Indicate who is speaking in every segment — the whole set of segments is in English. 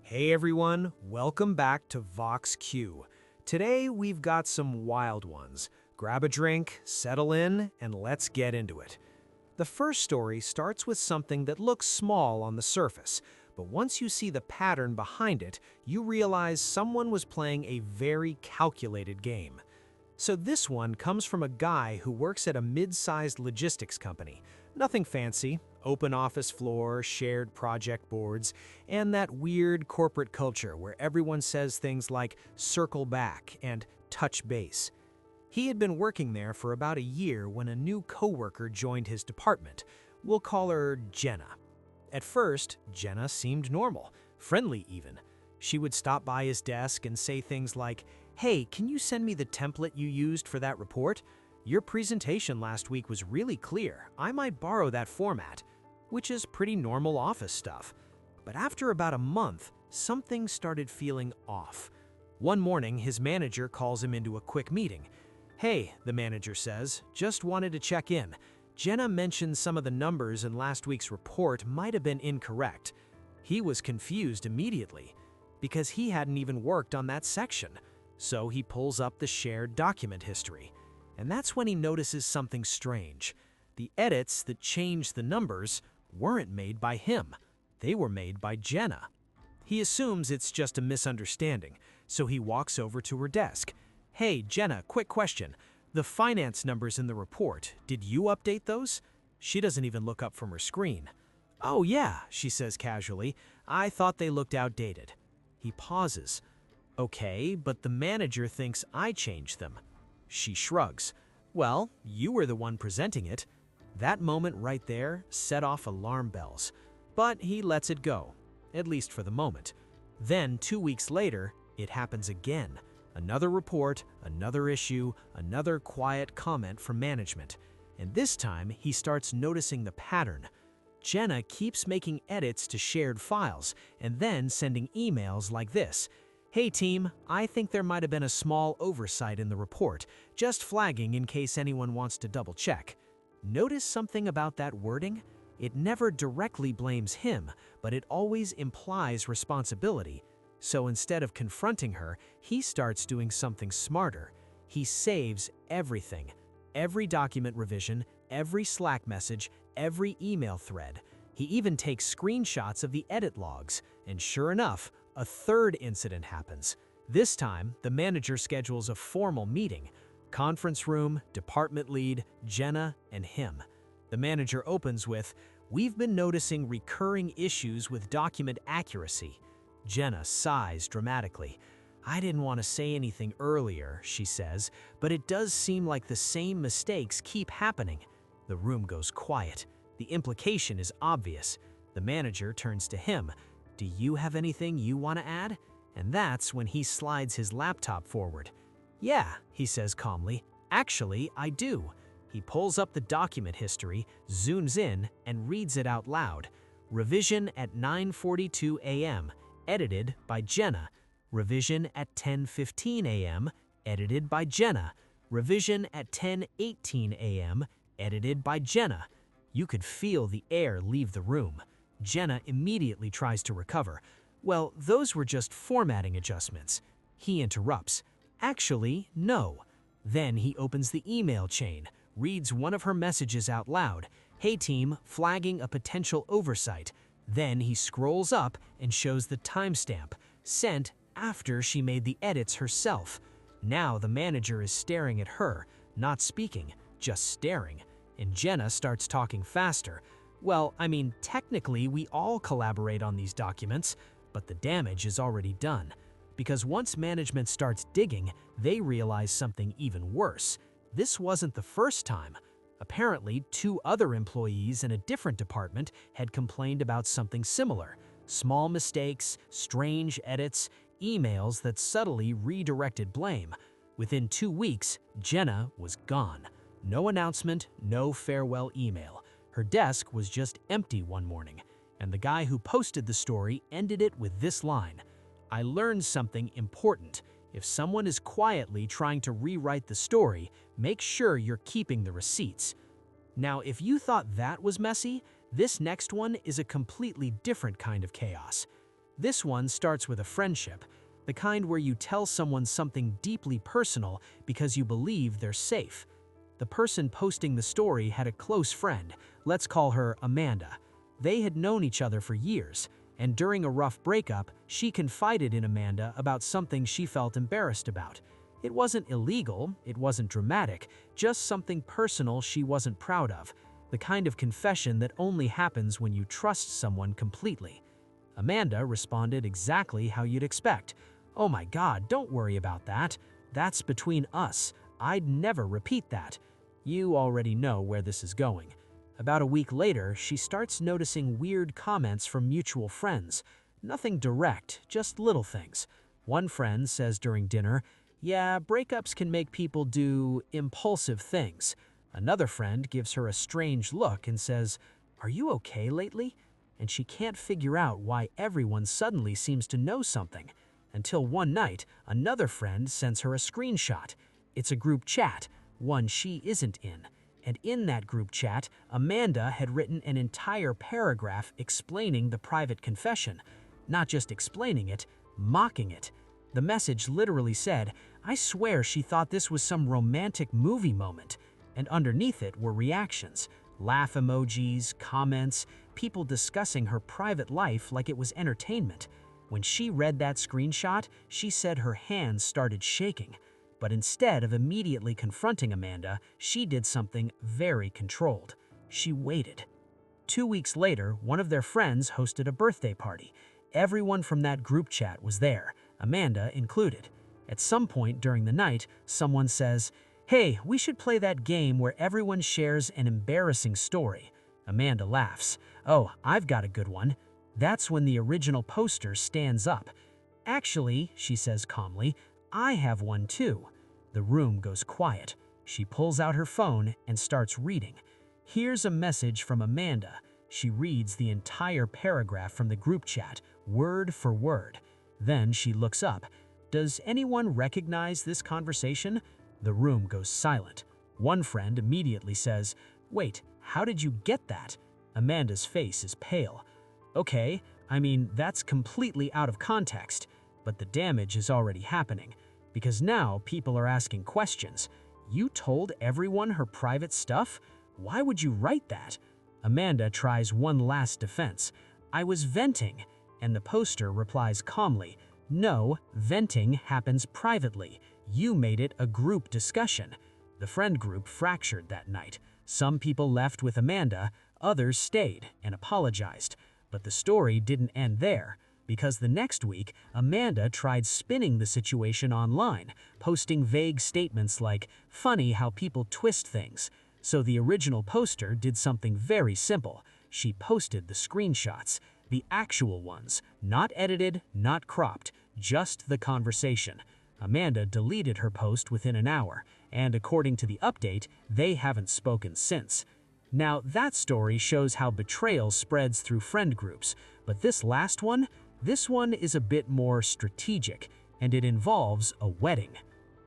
Speaker 1: Hey everyone, welcome back to VoxQueue. Today we've got some wild ones. Grab a drink, settle in, and let's get into it. The first story starts with something that looks small on the surface, but once you see the pattern behind it, you realize someone was playing a very calculated game. So this one comes from a guy who works at a mid-sized logistics company. Nothing fancy, open office floor, shared project boards, and that weird corporate culture where everyone says things like circle back and touch base. He had been working there for about a year when a new coworker joined his department. We'll call her Jenna. At first, Jenna seemed normal, friendly even. She would stop by his desk and say things like, "Hey, can you send me the template you used for that report? Your presentation last week was really clear. I might borrow that format," which is pretty normal office stuff. But after about a month, something started feeling off. One morning, his manager calls him into a quick meeting. "Hey," the manager says, "just wanted to check in. Jenna mentioned some of the numbers in last week's report might have been incorrect." He was confused immediately because he hadn't even worked on that section. So he pulls up the shared document history. And that's when he notices something strange. The edits that changed the numbers weren't made by him. They were made by Jenna. He assumes it's just a misunderstanding, so he walks over to her desk. "Hey, Jenna, quick question. The finance numbers in the report, did you update those?" She doesn't even look up from her screen. "Oh yeah," she says casually. "I thought they looked outdated." He pauses. "Okay, but the manager thinks I changed them." She shrugs. "Well, you were the one presenting it." That moment right there set off alarm bells. But he lets it go, at least for the moment. Then 2 weeks later, it happens again. Another report, another issue, another quiet comment from management. And this time, he starts noticing the pattern. Jenna keeps making edits to shared files and then sending emails like this. "Hey team, I think there might have been a small oversight in the report, just flagging in case anyone wants to double check." Notice something about that wording? It never directly blames him, but it always implies responsibility. So instead of confronting her, he starts doing something smarter. He saves everything. Every document revision, every Slack message, every email thread. He even takes screenshots of the edit logs, and sure enough, a third incident happens. This time, the manager schedules a formal meeting. Conference room, department lead, Jenna, and him. The manager opens with, "We've been noticing recurring issues with document accuracy." Jenna sighs dramatically. "I didn't want to say anything earlier," she says, "but it does seem like the same mistakes keep happening." The room goes quiet. The implication is obvious. The manager turns to him. "Do you have anything you want to add?" And that's when he slides his laptop forward. "Yeah," he says calmly. "Actually, I do." He pulls up the document history, zooms in, and reads it out loud. "Revision at 9:42 a.m., edited by Jenna. Revision at 10:15 a.m., edited by Jenna. Revision at 10:18 a.m., edited by Jenna." You could feel the air leave the room. Jenna immediately tries to recover. "Well, those were just formatting adjustments." He interrupts. "Actually, no." Then he opens the email chain, reads one of her messages out loud. "Hey team, flagging a potential oversight." Then he scrolls up and shows the timestamp, sent after she made the edits herself. Now the manager is staring at her, not speaking, just staring. And Jenna starts talking faster. "Well, I mean, technically we all collaborate on these documents, but the damage is already done." Because once management starts digging, they realize something even worse. This wasn't the first time. Apparently, 2 other employees in a different department had complained about something similar. Small mistakes, strange edits, emails that subtly redirected blame. Within 2 weeks, Jenna was gone. No announcement, no farewell email. Her desk was just empty one morning, and the guy who posted the story ended it with this line: "I learned something important. If someone is quietly trying to rewrite the story, make sure you're keeping the receipts." Now, if you thought that was messy, this next one is a completely different kind of chaos. This one starts with a friendship, the kind where you tell someone something deeply personal because you believe they're safe. The person posting the story had a close friend, let's call her Amanda. They had known each other for years, and during a rough breakup, she confided in Amanda about something she felt embarrassed about. It wasn't illegal, it wasn't dramatic, just something personal she wasn't proud of, the kind of confession that only happens when you trust someone completely. Amanda responded exactly how you'd expect. "Oh my God, don't worry about that. That's between us. I'd never repeat that." You already know where this is going. About a week later, she starts noticing weird comments from mutual friends. Nothing direct, just little things. One friend says during dinner, "Yeah, breakups can make people do impulsive things." Another friend gives her a strange look and says, "Are you okay lately?" And she can't figure out why everyone suddenly seems to know something. Until one night, another friend sends her a screenshot. It's a group chat, one she isn't in. And in that group chat, Amanda had written an entire paragraph explaining the private confession. Not just explaining it, mocking it. The message literally said, "I swear she thought this was some romantic movie moment." And underneath it were reactions, laugh emojis, comments, people discussing her private life like it was entertainment. When she read that screenshot, she said her hands started shaking. But instead of immediately confronting Amanda, she did something very controlled. She waited. 2 weeks later, one of their friends hosted a birthday party. Everyone from that group chat was there, Amanda included. At some point during the night, someone says, "Hey, we should play that game where everyone shares an embarrassing story." Amanda laughs. "Oh, I've got a good one." That's when the original poster stands up. "Actually," she says calmly, "I have one too." The room goes quiet. She pulls out her phone and starts reading. Here's a message from Amanda. She reads the entire paragraph from the group chat, word for word. Then she looks up. "Does anyone recognize this conversation?" The room goes silent. One friend immediately says, "Wait, how did you get that?" Amanda's face is pale. "Okay, I mean, that's completely out of context, but the damage is already happening, because now people are asking questions. You told everyone her private stuff? Why would you write that?" Amanda tries one last defense. "I was venting," and the poster replies calmly, "No, venting happens privately. You made it a group discussion." The friend group fractured that night. Some people left with Amanda, others stayed and apologized. But the story didn't end there, because the next week, Amanda tried spinning the situation online, posting vague statements like, "Funny how people twist things." So the original poster did something very simple. She posted the screenshots, the actual ones, not edited, not cropped, just the conversation. Amanda deleted her post within an hour, and according to the update, they haven't spoken since. Now, that story shows how betrayal spreads through friend groups, but this one is a bit more strategic, and it involves a wedding.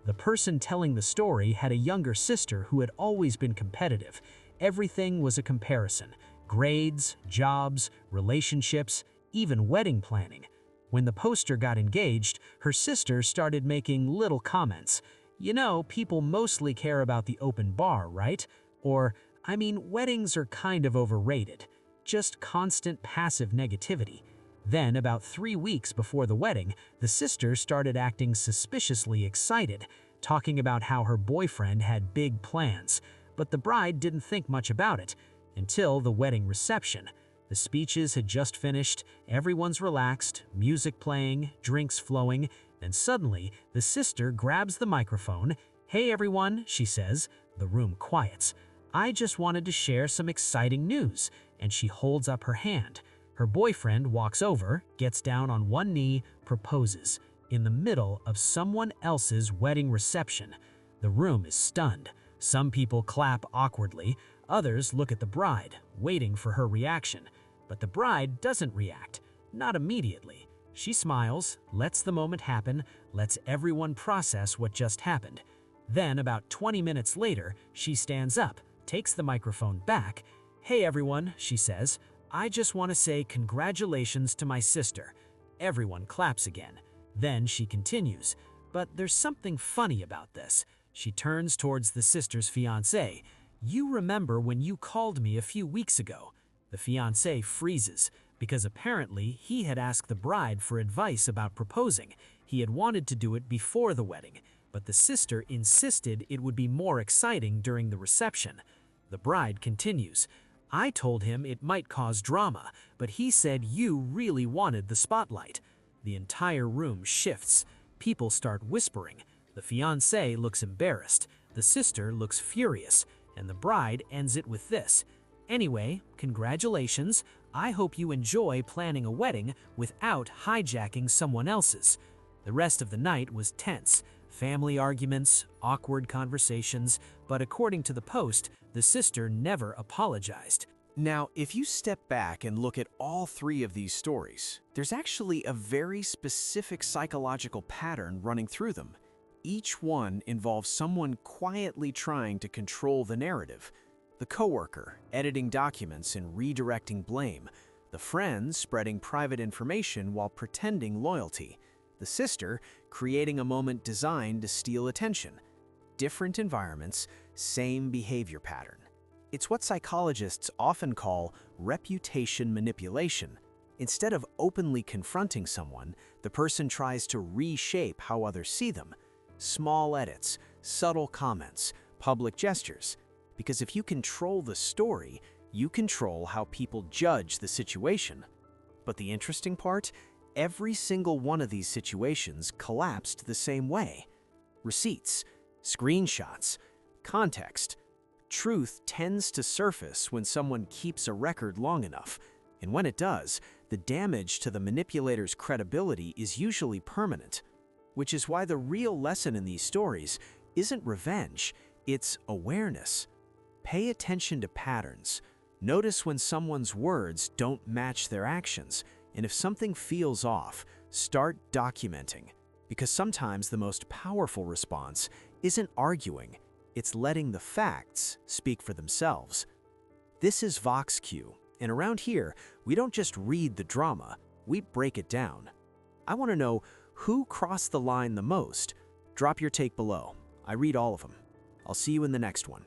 Speaker 1: The person telling the story had a younger sister who had always been competitive. Everything was a comparison: grades, jobs, relationships, even wedding planning. When the poster got engaged, her sister started making little comments. "You know, people mostly care about the open bar, right?" Or, "I mean, weddings are kind of overrated." Just constant passive negativity. Then, about 3 weeks before the wedding, the sister started acting suspiciously excited, talking about how her boyfriend had big plans. But the bride didn't think much about it until the wedding reception. The speeches had just finished, everyone's relaxed, music playing, drinks flowing, then suddenly, the sister grabs the microphone. "Hey everyone," she says. The room quiets. "I just wanted to share some exciting news," and she holds up her hand. Her boyfriend walks over, gets down on one knee, proposes, in the middle of someone else's wedding reception. The room is stunned. Some people clap awkwardly, others look at the bride, waiting for her reaction. But the bride doesn't react, not immediately. She smiles, lets the moment happen, lets everyone process what just happened. Then, about 20 minutes later, she stands up, takes the microphone back. "Hey everyone," she says, "I just want to say congratulations to my sister."
Speaker 2: Everyone claps again. Then she continues, "But there's something funny about this." She turns towards the sister's fiancé. "You remember when you called me a few weeks ago?" The fiancé freezes, because apparently he had asked the bride for advice about proposing. He had wanted to do it before the wedding, but the sister insisted it would be more exciting during the reception. The bride continues, "I told him it might cause drama, but he said you really wanted the spotlight." The entire room shifts. People start whispering. The fiancé looks embarrassed, the sister looks furious, and the bride ends it with this: "Anyway, congratulations. I hope you enjoy planning a wedding without hijacking someone else's." The rest of the night was tense. Family arguments, awkward conversations, but according to the post, the sister never apologized.
Speaker 1: Now, if you step back and look at all three of these stories, there's actually a very specific psychological pattern running through them. Each one involves someone quietly trying to control the narrative. The coworker, editing documents and redirecting blame. The friend, spreading private information while pretending loyalty. The sister, creating a moment designed to steal attention. Different environments, same behavior pattern. It's what psychologists often call reputation manipulation. Instead of openly confronting someone, the person tries to reshape how others see them. Small edits, subtle comments, public gestures. Because if you control the story, you control how people judge the situation. But the interesting part? Every single one of these situations collapsed the same way. Receipts, screenshots, context. Truth tends to surface when someone keeps a record long enough, and when it does, the damage to the manipulator's credibility is usually permanent. Which is why the real lesson in these stories isn't revenge, it's awareness. Pay attention to patterns. Notice when someone's words don't match their actions, and if something feels off, start documenting. Because sometimes the most powerful response isn't arguing, it's letting the facts speak for themselves. This is VoxQueue, and around here, we don't just read the drama, we break it down. I want to know who crossed the line the most. Drop your take below. I read all of them. I'll see you in the next one.